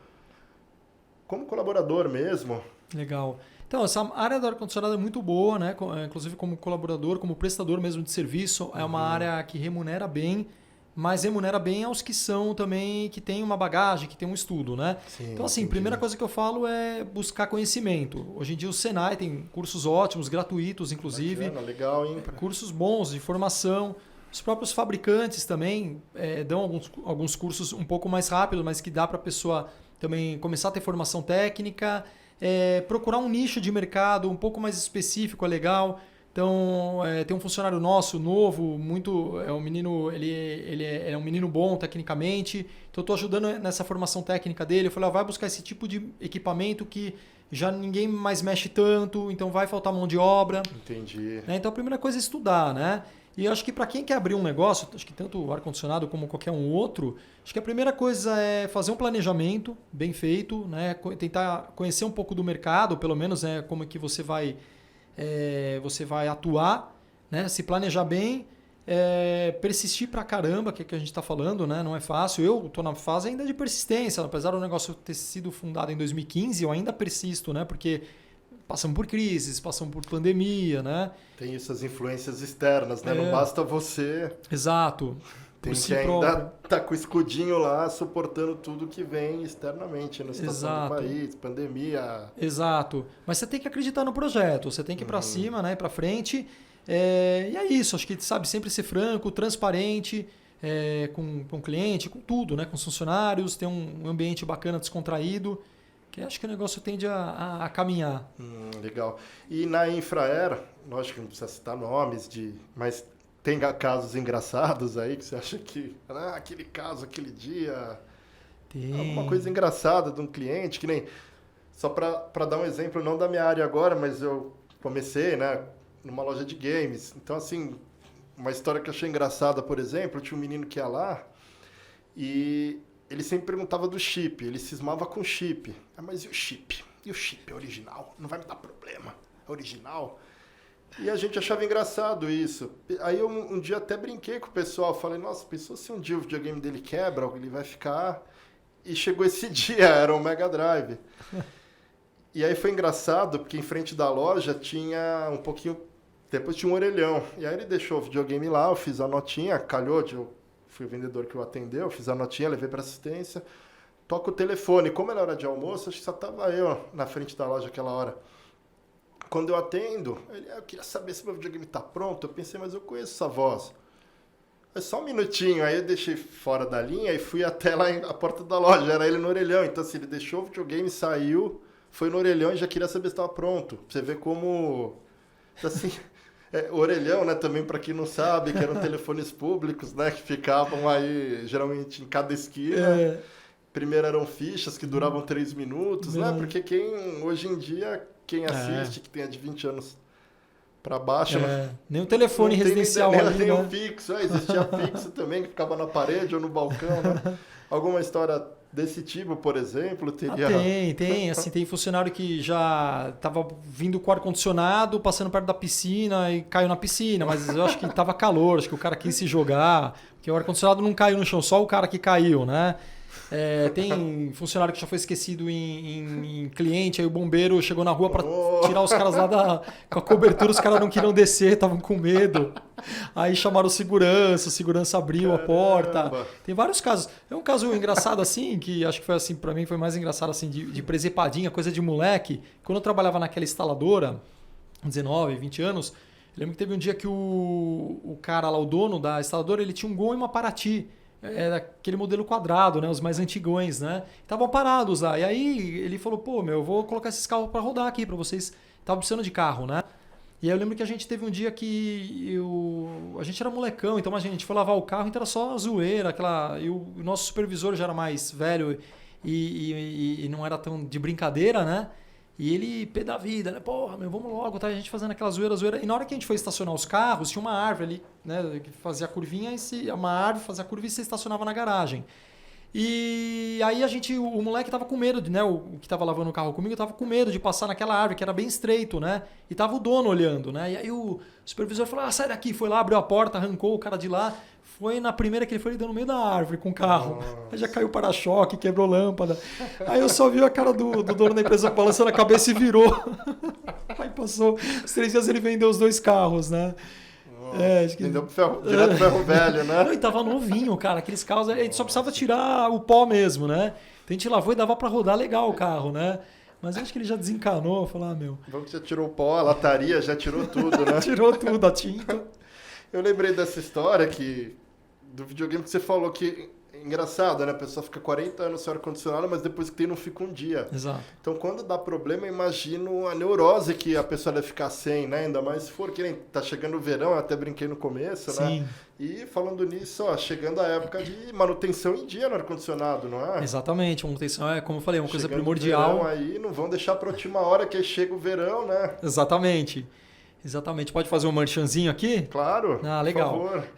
Speaker 1: como colaborador mesmo.
Speaker 2: Legal. Então, essa área do ar-condicionado é muito boa, né? Inclusive como colaborador, como prestador mesmo de serviço. É uma área que remunera bem, mas remunera bem aos que são também, que tem uma bagagem, que tem um estudo, né?
Speaker 1: Sim,
Speaker 2: então, assim, a primeira coisa que eu falo é buscar conhecimento. Hoje em dia o Senai tem cursos ótimos, gratuitos, inclusive.
Speaker 1: Bacana, legal, hein?
Speaker 2: Cursos bons de formação. Os próprios fabricantes também dão alguns cursos um pouco mais rápido, mas que dá para a pessoa também começar a ter formação técnica. Procurar um nicho de mercado um pouco mais específico é legal. Então, tem um funcionário nosso novo, um menino, ele é um menino bom tecnicamente. Então, eu estou ajudando nessa formação técnica dele. Eu falei, vai buscar esse tipo de equipamento que já ninguém mais mexe tanto, então vai faltar mão de obra.
Speaker 1: Entendi.
Speaker 2: Então, a primeira coisa é estudar, né? E eu acho que para quem quer abrir um negócio, acho que tanto o ar-condicionado como qualquer um outro, acho que a primeira coisa é fazer um planejamento bem feito, né? Tentar conhecer um pouco do mercado, pelo menos como é que você vai atuar, né? Se planejar bem, persistir pra caramba, que é que a gente está falando, né? Não é fácil. Eu estou na fase ainda de persistência, apesar do negócio ter sido fundado em 2015, eu ainda persisto, né? Porque passamos por crises, passamos por pandemia, né?
Speaker 1: Tem essas influências externas, né? Não basta você...
Speaker 2: Exato.
Speaker 1: Tem que ainda tá com o escudinho lá, suportando tudo que vem externamente na situação do país, pandemia.
Speaker 2: Exato. Mas você tem que acreditar no projeto, você tem que ir para cima, né? Para frente. E é isso, acho que sabe sempre ser franco, transparente com o cliente, com tudo, né? Com os funcionários, ter um ambiente bacana, descontraído. Que acho que o negócio tende a caminhar.
Speaker 1: Legal. E na Infraero, lógico que não precisa citar nomes, mas tem casos engraçados aí que você acha que... aquele caso, aquele dia...
Speaker 2: Tem.
Speaker 1: Alguma coisa engraçada de um cliente, que nem... Só para dar um exemplo, não da minha área agora, mas eu comecei, né, numa loja de games. Então, assim, uma história que eu achei engraçada, por exemplo, tinha um menino que ia lá e... ele sempre perguntava do chip, ele cismava com chip. Mas e o chip? E o chip é original? Não vai me dar problema? É original? E a gente achava engraçado isso. Aí eu um dia até brinquei com o pessoal, falei, nossa, pensou se um dia o videogame dele quebra, ele vai ficar... E chegou esse dia, era um Mega Drive. E aí foi engraçado, porque em frente da loja tinha um pouquinho... Depois tinha um orelhão. E aí ele deixou o videogame lá, eu fiz a notinha, calhou de... Fui o vendedor que o atendeu, fiz a notinha, levei para assistência, toco o telefone. Como era hora de almoço, acho que só tava eu na frente da loja aquela hora. Quando eu atendo, eu queria saber se meu videogame tá pronto. Eu pensei, mas eu conheço essa voz. É só um minutinho, aí eu deixei fora da linha e fui até lá a porta da loja. Era ele no orelhão, então assim, ele deixou o videogame, saiu, foi no orelhão e já queria saber se estava pronto. Pra você ver como... Assim... o orelhão, né, também para quem não sabe, que eram telefones públicos, né, que ficavam aí geralmente em cada esquina. Primeiro eram fichas que duravam 3 minutos, né, porque hoje em dia, quem assiste, que tem de 20 anos para baixo...
Speaker 2: Nem o telefone residencial ali,
Speaker 1: nem
Speaker 2: né?
Speaker 1: o fixo, existia fixo também, que ficava na parede ou no balcão, né? Alguma história desse tipo, por exemplo, teria...
Speaker 2: Tem. Assim, tem funcionário que já estava vindo com o ar-condicionado, passando perto da piscina e caiu na piscina, mas eu acho que estava calor, acho que o cara quis se jogar, porque o ar-condicionado não caiu no chão, só o cara que caiu, né? Tem funcionário que já foi esquecido em cliente, aí o bombeiro chegou na rua para tirar os caras lá com a cobertura, os caras não queriam descer, estavam com medo. Aí chamaram o segurança abriu a porta. Tem vários casos. É um caso engraçado assim, que acho que foi assim, para mim foi mais engraçado assim, de presepadinha, coisa de moleque. Quando eu trabalhava naquela instaladora, 19, 20 anos, eu lembro que teve um dia que o cara lá, o dono da instaladora, ele tinha um Gol e uma Paraty. Era aquele modelo quadrado, né? Os mais antigões, né? Estavam parados lá. E aí ele falou, eu vou colocar esses carros para rodar aqui para vocês. Tava precisando de carro, né? E aí eu lembro que a gente teve um dia que a gente era molecão, então a gente foi lavar o carro, então era só zoeira, e o nosso supervisor já era mais velho e não era tão de brincadeira, né? E ele, pé da vida, né? Porra, vamos logo, tá? A gente fazendo aquela zoeira. E na hora que a gente foi estacionar os carros, tinha uma árvore ali, né? Que fazia a curvinha, uma árvore fazia a curva e você estacionava na garagem. E aí o moleque tava com medo, né? O que tava lavando o carro comigo tava com medo de passar naquela árvore, que era bem estreito, né? E tava o dono olhando, né? E aí o supervisor falou, sai daqui. Foi lá, abriu a porta, arrancou o cara de lá. Foi na primeira que ele foi, ele deu no meio da árvore com o carro. Aí já caiu o para-choque, quebrou lâmpada. Aí eu só vi a cara do dono da empresa balançando a cabeça e virou. Aí passou os 3 dias, ele vendeu os 2 carros, né?
Speaker 1: Acho que... Vendeu direto pro ferro velho, né?
Speaker 2: Não, e tava novinho, cara. Aqueles carros, a gente só precisava tirar o pó mesmo, né? Então a gente lavou e dava pra rodar legal o carro, né? Mas eu acho que ele já desencanou, falou, meu...
Speaker 1: Bom que já tirou o pó, a lataria, já tirou tudo, né?
Speaker 2: Tirou tudo, a tinta.
Speaker 1: Eu lembrei dessa história do videogame que você falou que... Engraçado, né? A pessoa fica 40 anos sem ar-condicionado, mas depois que tem não fica um dia.
Speaker 2: Exato.
Speaker 1: Então, quando dá problema, eu imagino a neurose que a pessoa deve ficar sem, né? Ainda mais se for que nem tá chegando o verão, eu até brinquei no começo,
Speaker 2: Sim.
Speaker 1: né? E falando nisso, chegando a época de manutenção em dia no ar-condicionado, não é?
Speaker 2: Exatamente, manutenção é, como eu falei, uma coisa
Speaker 1: chegando
Speaker 2: primordial.
Speaker 1: Verão, aí não vão deixar para a última hora que chega o verão, né?
Speaker 2: Exatamente. Pode fazer um merchanzinho aqui?
Speaker 1: Claro,
Speaker 2: legal.
Speaker 1: por favor.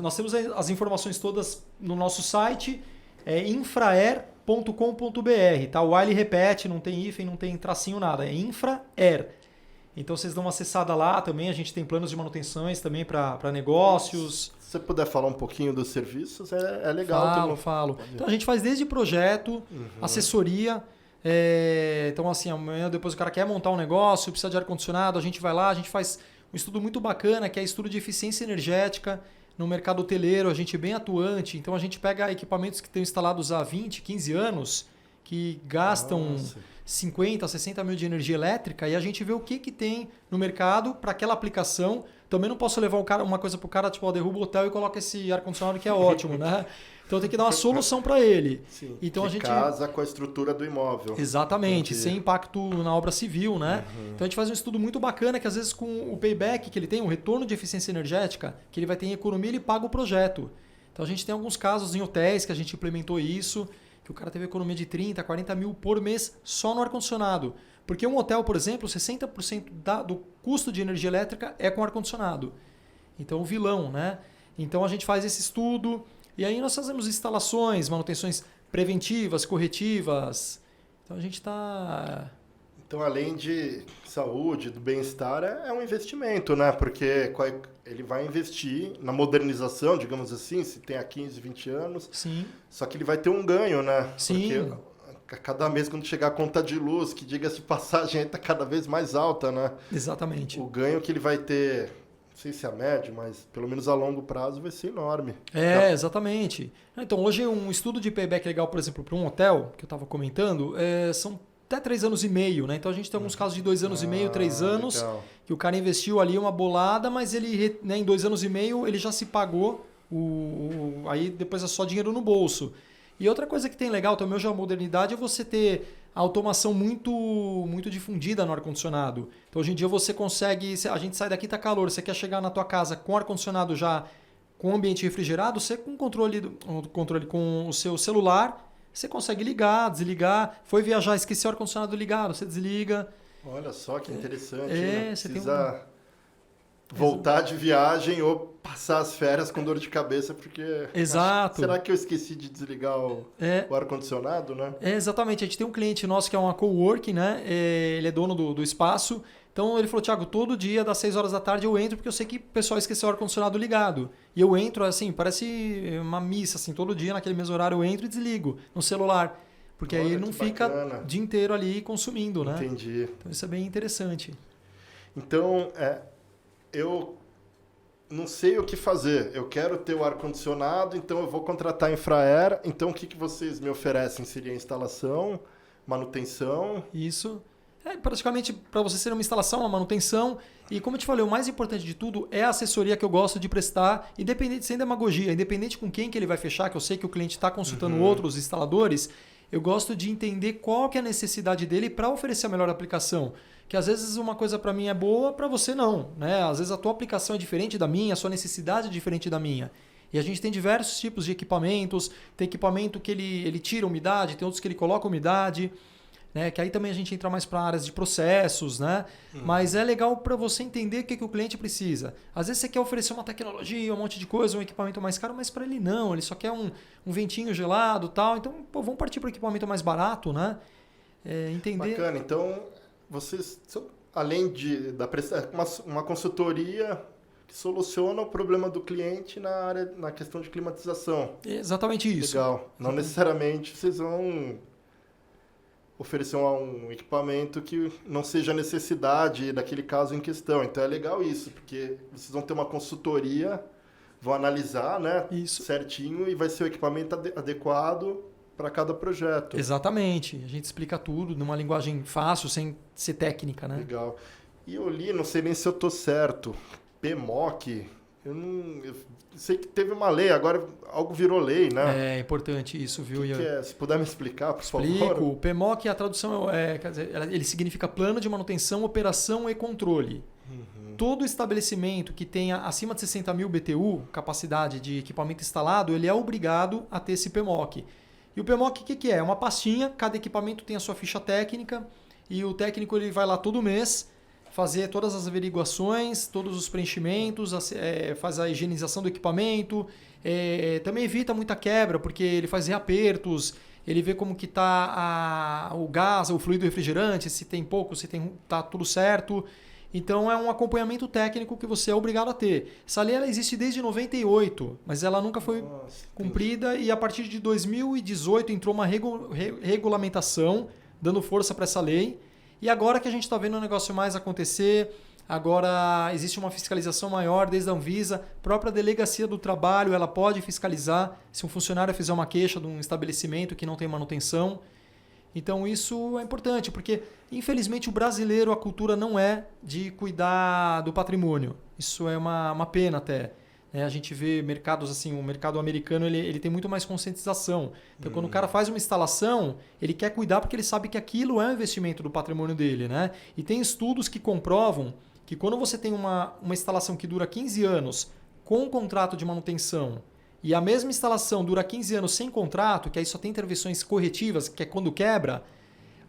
Speaker 2: Nós temos as informações todas no nosso site, infraer.com.br, tá? O ele repete, não tem hífen, não tem tracinho, nada. É infraer. Então vocês dão uma acessada lá também, a gente tem planos de manutenções também para negócios.
Speaker 1: Se você puder falar um pouquinho dos serviços, é legal.
Speaker 2: Falo. Então a gente faz desde projeto, assessoria. Então assim, amanhã depois o cara quer montar um negócio, precisa de ar-condicionado, a gente vai lá, a gente faz um estudo muito bacana, que é estudo de eficiência energética no mercado hoteleiro, a gente é bem atuante, então a gente pega equipamentos que estão instalados há 20, 15 anos, que gastam 50, 60 mil de energia elétrica, e a gente vê o que tem no mercado para aquela aplicação. Também não posso levar uma coisa para o cara, tipo, derruba o hotel e coloca esse ar-condicionado que é ótimo, né? Então tem que dar uma solução para ele.
Speaker 1: Sim,
Speaker 2: então a gente
Speaker 1: casa com a estrutura do imóvel.
Speaker 2: Exatamente, sem impacto na obra civil, né? Então a gente faz um estudo muito bacana que às vezes com o payback que ele tem, o retorno de eficiência energética, que ele vai ter em economia, ele paga o projeto. Então a gente tem alguns casos em hotéis que a gente implementou isso, que o cara teve economia de 30, 40 mil por mês só no ar-condicionado. Porque um hotel, por exemplo, 60% do custo de energia elétrica é com ar-condicionado. Então o vilão, né? Então a gente faz esse estudo... E aí nós fazemos instalações, manutenções preventivas, corretivas. Então a gente está...
Speaker 1: Então, além de saúde, do bem-estar, é um investimento, né? Porque ele vai investir na modernização, digamos assim, se tem há 15, 20 anos.
Speaker 2: Sim.
Speaker 1: Só que ele vai ter um ganho, né?
Speaker 2: Sim.
Speaker 1: Porque cada mês, quando chegar a conta de luz, que diga-se de passagem, está cada vez mais alta, né?
Speaker 2: Exatamente.
Speaker 1: O ganho que ele vai ter... Não sei se é a médio, mas pelo menos a longo prazo vai ser enorme.
Speaker 2: Exatamente. Então, hoje um estudo de payback legal, por exemplo, para um hotel, que eu estava comentando, são até 3 anos e meio, né? Então a gente tem alguns casos de 2 anos e meio, 3 anos, legal. Que o cara investiu ali uma bolada, mas ele, né, em 2 anos e meio ele já se pagou, aí depois é só dinheiro no bolso. E outra coisa que tem legal também hoje a modernidade é você ter a automação muito difundida no ar-condicionado. Então hoje em dia você consegue, a gente sai daqui, tá calor, você quer chegar na tua casa com ar-condicionado já com ambiente refrigerado, você com controle com o seu celular, você consegue ligar, desligar, foi viajar, esqueceu o ar-condicionado ligado, você desliga.
Speaker 1: Olha só que interessante,
Speaker 2: você
Speaker 1: precisa voltar de viagem ou passar as férias com dor de cabeça, porque...
Speaker 2: Exato.
Speaker 1: Será que eu esqueci de desligar o ar-condicionado, né?
Speaker 2: Exatamente. A gente tem um cliente nosso que é uma coworking, né? Ele é dono do espaço. Então ele falou, Thiago, todo dia das 6 horas da tarde eu entro porque eu sei que o pessoal esqueceu o ar-condicionado ligado. E eu entro, assim, parece uma missa, assim, todo dia naquele mesmo horário eu entro e desligo no celular. Porque aí ele não fica o dia inteiro ali consumindo, né?
Speaker 1: Entendi.
Speaker 2: Então isso é bem interessante.
Speaker 1: Então, eu não sei o que fazer. Eu quero ter o ar-condicionado, então eu vou contratar a Infraer. Então, o que vocês me oferecem? Seria instalação, manutenção?
Speaker 2: Isso. Praticamente para você ser uma instalação, uma manutenção. E como eu te falei, o mais importante de tudo é a assessoria que eu gosto de prestar, independente, sem demagogia, independente com quem que ele vai fechar, que eu sei que o cliente está consultando outros instaladores, eu gosto de entender qual que é a necessidade dele para oferecer a melhor aplicação. Que às vezes uma coisa para mim é boa, para você não, né? Às vezes a tua aplicação é diferente da minha, a sua necessidade é diferente da minha. E a gente tem diversos tipos de equipamentos, tem equipamento que ele tira umidade, tem outros que ele coloca umidade. né? Que aí também a gente entra mais para áreas de processos, né? Mas é legal para você entender o que o cliente precisa. Às vezes você quer oferecer uma tecnologia, um monte de coisa, um equipamento mais caro, mas para ele não, ele só quer um ventinho gelado e tal. Então, vamos partir para o equipamento mais barato, né? Entender...
Speaker 1: Bacana, então vocês, além de uma consultoria que soluciona o problema do cliente na questão de climatização.
Speaker 2: Exatamente isso.
Speaker 1: Legal. Não necessariamente vocês vão oferecer um equipamento que não seja a necessidade daquele caso em questão. Então é legal isso, porque vocês vão ter uma consultoria, vão analisar, né, certinho, e vai ser o equipamento adequado para cada projeto.
Speaker 2: Exatamente. A gente explica tudo numa linguagem fácil, sem ser técnica, né?
Speaker 1: Legal. E eu li, não sei nem se eu estou certo, PMOC, eu sei que teve uma lei, agora algo virou lei, né?
Speaker 2: É importante isso, viu, Ian?
Speaker 1: Que é? Se puder me explicar, por favor.
Speaker 2: Explico. O PMOC, a tradução quer dizer, ele significa Plano de Manutenção, Operação e Controle. Todo estabelecimento que tenha acima de 60 mil BTU, capacidade de equipamento instalado, ele é obrigado a ter esse PMOC. E o PMOC, o que é? É uma pastinha, cada equipamento tem a sua ficha técnica e o técnico ele vai lá todo mês fazer todas as averiguações, todos os preenchimentos, faz a higienização do equipamento, também evita muita quebra, porque ele faz reapertos, ele vê como que está o gás, o fluido refrigerante, se tem pouco, se está tudo certo. Então é um acompanhamento técnico que você é obrigado a ter. Essa lei ela existe desde 98, mas ela nunca foi cumprida e a partir de 2018 entrou uma regulamentação dando força para essa lei. E agora que a gente está vendo o negócio mais acontecer, agora existe uma fiscalização maior desde a Anvisa, a própria Delegacia do Trabalho ela pode fiscalizar se um funcionário fizer uma queixa de um estabelecimento que não tem manutenção. Então isso é importante, porque infelizmente o brasileiro, a cultura não é de cuidar do patrimônio. Isso é uma pena até. A gente vê mercados assim, o mercado americano ele tem muito mais conscientização. Então quando o cara faz uma instalação, ele quer cuidar porque ele sabe que aquilo é um investimento do patrimônio dele. Né? E tem estudos que comprovam que quando você tem uma instalação que dura 15 anos com um contrato de manutenção e a mesma instalação dura 15 anos sem contrato, que aí só tem intervenções corretivas, que é quando quebra,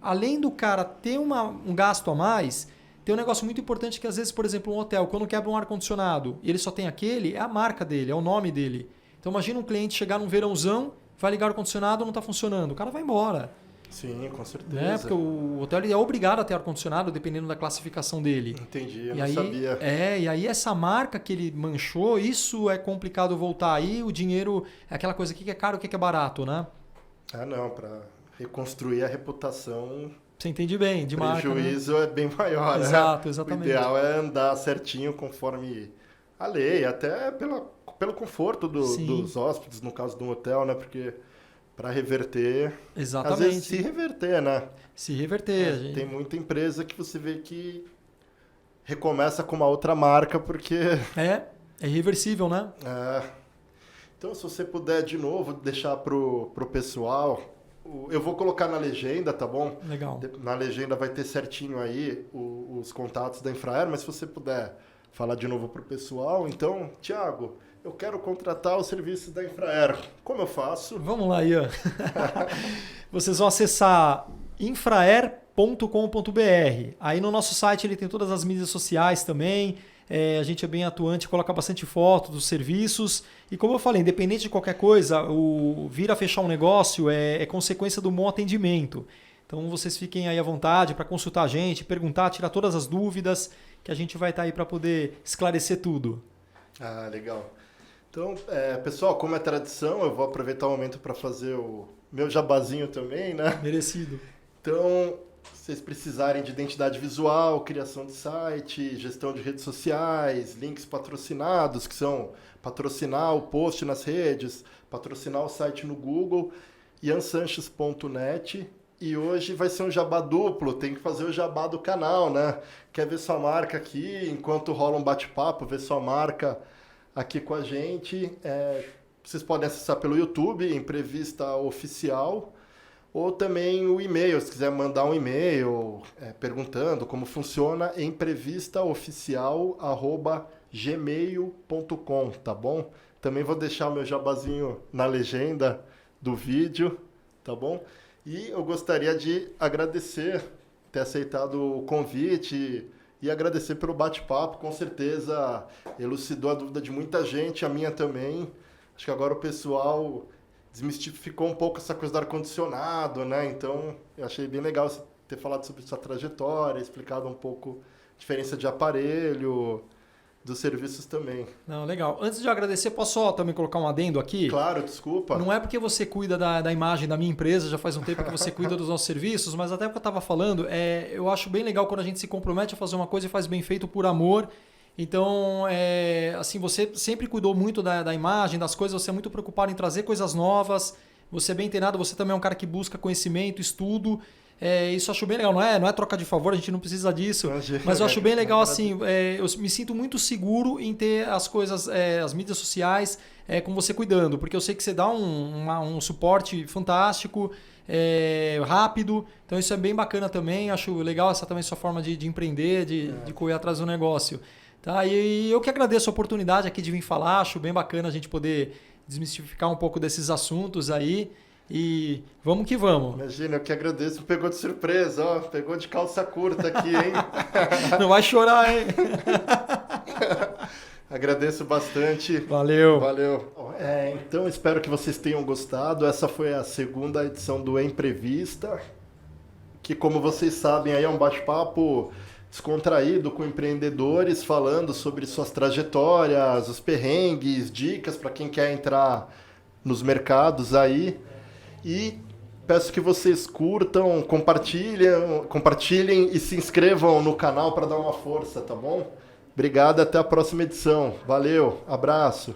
Speaker 2: além do cara ter um gasto a mais, tem um negócio muito importante que às vezes, por exemplo, um hotel, quando quebra um ar-condicionado e ele só tem aquele, é a marca dele, é o nome dele. Então imagina um cliente chegar num verãozão, vai ligar o ar-condicionado e não está funcionando, o cara vai embora.
Speaker 1: Sim, com certeza.
Speaker 2: Porque o hotel ele é obrigado a ter ar-condicionado dependendo da classificação dele.
Speaker 1: Entendi, eu não sabia.
Speaker 2: E aí essa marca que ele manchou, isso é complicado voltar. Aí o dinheiro é aquela coisa, o que é caro, o que é barato, né?
Speaker 1: Ah, não, para reconstruir a reputação...
Speaker 2: Você entende bem, de marca.
Speaker 1: O prejuízo é bem maior.
Speaker 2: Exato, exatamente.
Speaker 1: O ideal é andar certinho conforme a lei, até pelo conforto dos hóspedes, no caso de um hotel, né? Porque para reverter...
Speaker 2: Exatamente.
Speaker 1: Às vezes se reverter, né?
Speaker 2: Se reverter.
Speaker 1: Tem muita empresa que você vê que recomeça com uma outra marca porque... É
Speaker 2: irreversível, né?
Speaker 1: Então, se você puder, de novo, deixar pro pessoal... Eu vou colocar na legenda, tá bom?
Speaker 2: Legal.
Speaker 1: Na legenda vai ter certinho aí os contatos da Infraero, mas se você puder falar de novo pro pessoal, então, Thiago, eu quero contratar os serviços da Infraero. Como eu faço?
Speaker 2: Vamos lá, Ian. Vocês vão acessar infraer.com.br. Aí no nosso site ele tem todas as mídias sociais também. A gente é bem atuante, coloca bastante foto dos serviços. E como eu falei, independente de qualquer coisa, o vir a fechar um negócio é consequência do bom atendimento. Então vocês fiquem aí à vontade para consultar a gente, perguntar, tirar todas as dúvidas, que a gente vai estar aí para poder esclarecer tudo.
Speaker 1: Ah, legal. Então, pessoal, como é tradição, eu vou aproveitar o momento para fazer o meu jabazinho também, né?
Speaker 2: Merecido.
Speaker 1: Então... Se vocês precisarem de identidade visual, criação de site, gestão de redes sociais, links patrocinados, que são patrocinar o post nas redes, patrocinar o site no Google, iansanches.net. E hoje vai ser um jabá duplo, tem que fazer o jabá do canal, né? Quer ver sua marca aqui, enquanto rola um bate-papo, ver sua marca aqui com a gente. Vocês podem acessar pelo YouTube, Imprevista Oficial, ou também o e-mail, se quiser mandar um e-mail perguntando como funciona, imprevistaoficial@gmail.com, tá bom? Também vou deixar o meu jabazinho na legenda do vídeo, tá bom? E eu gostaria de agradecer, ter aceitado o convite e agradecer pelo bate-papo. Com certeza elucidou a dúvida de muita gente, a minha também. Acho que agora o pessoal desmistificou um pouco essa coisa do ar-condicionado, né? Então, eu achei bem legal você ter falado sobre sua trajetória, explicado um pouco a diferença de aparelho, dos serviços também.
Speaker 2: Não, legal. Antes de eu agradecer, posso só também colocar um adendo aqui?
Speaker 1: Claro, desculpa.
Speaker 2: Não é porque você cuida da imagem da minha empresa, já faz um tempo que você cuida dos nossos serviços, mas até o que eu estava falando, eu acho bem legal quando a gente se compromete a fazer uma coisa e faz bem feito por amor. Então, assim, você sempre cuidou muito da imagem, das coisas, você é muito preocupado em trazer coisas novas, você é bem inteirado, você também é um cara que busca conhecimento, estudo. Isso eu acho bem legal, não é troca de favor, a gente não precisa disso, mas eu acho bem legal assim, eu me sinto muito seguro em ter as coisas, as mídias sociais com você cuidando, porque eu sei que você dá um suporte fantástico, rápido, então isso é bem bacana também, acho legal essa também sua forma de empreender, de correr atrás do negócio. Tá? E eu que agradeço a oportunidade aqui de vir falar, acho bem bacana a gente poder desmistificar um pouco desses assuntos aí. E vamos que vamos.
Speaker 1: Imagina, eu que agradeço. Pegou de surpresa, ó. Pegou de calça curta aqui, hein?
Speaker 2: Não vai chorar, hein?
Speaker 1: Agradeço bastante.
Speaker 2: Valeu.
Speaker 1: Valeu. Então, espero que vocês tenham gostado. Essa foi a segunda edição do Emprevista, que, como vocês sabem, aí é um bate-papo descontraído com empreendedores falando sobre suas trajetórias, os perrengues, dicas para quem quer entrar nos mercados aí. E peço que vocês curtam, compartilhem e se inscrevam no canal para dar uma força, tá bom? Obrigado, até a próxima edição. Valeu, abraço.